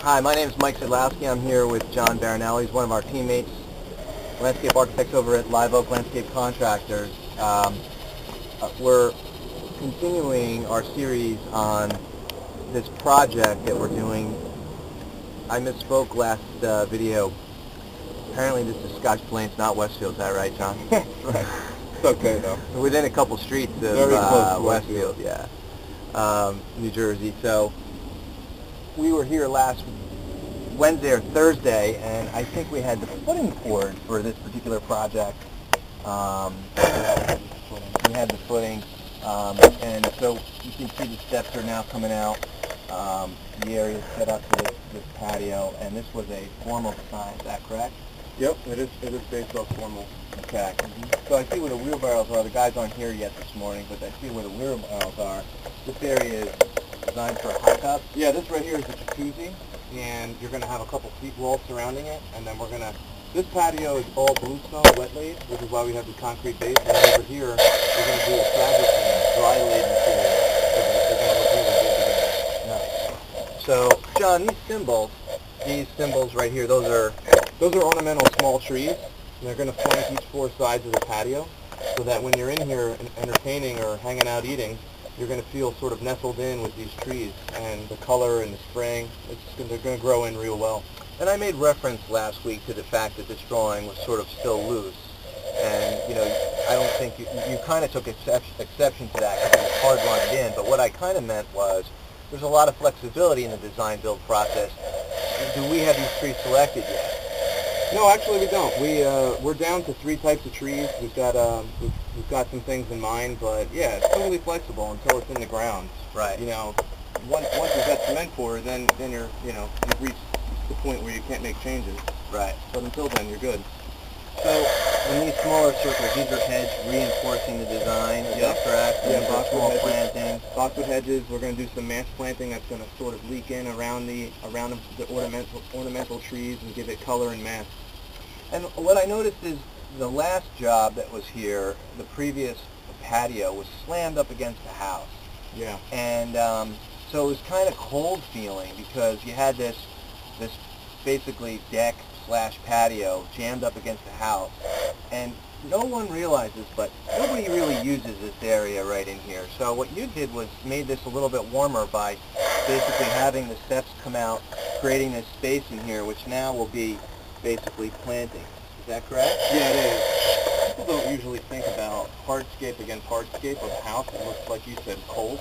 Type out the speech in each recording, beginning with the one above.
Hi, my name is Mike Sedlowski. I'm here with John Barinelli. He's one of our teammates, landscape architects over at Live Oak Landscape Contractors. We're continuing our series on this project that we're doing. I misspoke last video. Apparently this is Scotch Plains, not Westfield. Is that right, John? Right. It's okay, though. We're within a couple streets of Very close to Westfield, yeah. New Jersey. So we were here last Wednesday or Thursday, and I think we had the footing poured for this particular project. We had the footing, and so you can see the steps are now coming out. The area is set up for this patio, and this was a formal design. Is that correct? Yep, it is based off formal. Okay. So I see where the wheelbarrows are. The guys aren't here yet this morning, but I see where the wheelbarrows are. This area is designed for a hot tub. Yeah, this right here is a jacuzzi, and you're going to have a couple feet walls surrounding it, and then we're going to, this patio is all bluestone, wet laid, which is why we have the concrete base, and then over here, we're going to do a fabric and dry laid material, so they're going to look really good together. Nice. So, John, these symbols right here, those are ornamental small trees, and they're going to flank each four sides of the patio, so that when you're in here entertaining or hanging out eating, you're going to feel sort of nestled in with these trees, and the color and the spring, they're going to grow in real well. And I made reference last week to the fact that this drawing was sort of still loose, and I don't think you kind of took exception to that because it was hard lined in, but what I kind of meant was there's a lot of flexibility in the design build process. Do we have these trees selected yet? No, actually we don't. We're down to 3 types of trees. We've got some things in mind, but yeah, it's totally flexible until it's in the ground. Right. Once you've got cement poured, then you've reached the point where you can't make changes. Right. But until then, you're good. So in these smaller circles, these are hedge reinforcing the design. Is that correct? Yeah, these are small plantings. Boxwood hedges. We're going to do some mass planting that's going to sort of leak in around the ornamental trees and give it color and mass. And what I noticed is the last job that was here, the previous patio, was slammed up against the house. Yeah. And so it was kind of cold feeling because you had this basically deck / patio jammed up against the house. And no one realizes, but nobody really uses this area right in here. So what you did was made this a little bit warmer by basically having the steps come out, creating this space in here, which now will be basically planting. Is that correct? Yeah, it is. People don't usually think about hardscape against hardscape of a house. It looks, like you said, cold.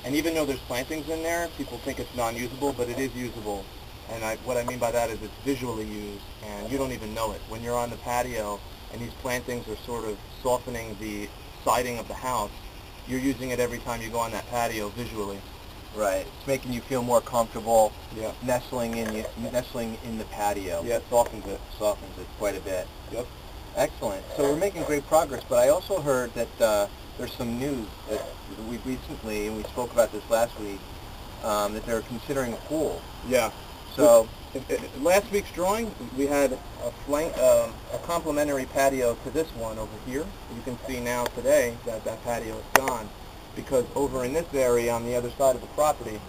And even though there's plantings in there, people think it's non-usable, but it is usable. And what I mean by that is it's visually used, and you don't even know it. When you're on the patio and these plantings are sort of softening the siding of the house, you're using it every time you go on that patio visually. Right. It's making you feel more comfortable. Yeah. Nestling in the patio. Yeah, it softens it. Softens it quite a bit. Yep. Excellent. So we're making great progress, but I also heard that there's some news that we recently, and we spoke about this last week, that they're considering a pool. Yeah. So last week's drawing, we had a complementary patio to this one over here. You can see now today that patio is gone because over in this area on the other side of the property,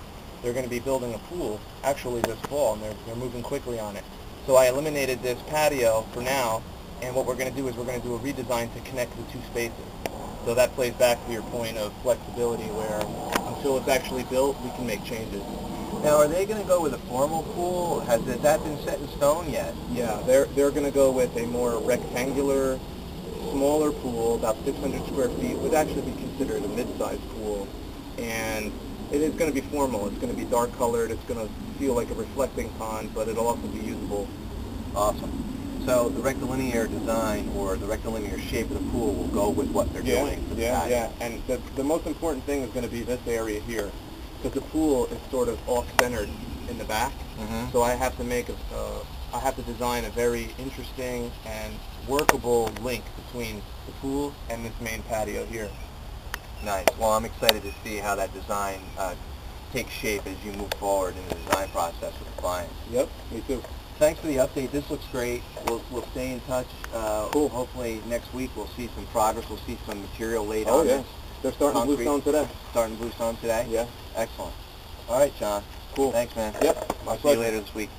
they're going to be building a pool actually this fall, and they're moving quickly on it. So I eliminated this patio for now, and what we're going to do is we're going to do a redesign to connect the 2 spaces. So that plays back to your point of flexibility where until it's actually built, we can make changes. now, are they going to go with a formal pool? Has that been set in stone yet? Yeah, they're going to go with a more rectangular, smaller pool, about 600 square feet, would actually be considered a mid-sized pool. And it is going to be formal. It's going to be dark colored. It's going to feel like a reflecting pond, but it'll also be usable. Awesome. So the rectilinear design or the rectilinear shape of the pool will go with what they're doing for the patio. Yeah, and the most important thing is going to be this area here, because the pool is sort of off-centered in the back. Mm-hmm. So I have to design a very interesting and workable link between the pool and this main patio here. Nice. Well, I'm excited to see how that design takes shape as you move forward in the design process with the clients. Yep, me too. Thanks for the update. This looks great. We'll stay in touch. Cool. Hopefully next week we'll see some progress. We'll see some material laid Oh, on yeah. this. They're starting bluestone today. Starting bluestone today? Yeah. Excellent. All right, John. Cool. Thanks, man. Yep. My I'll see you pleasure. later this week.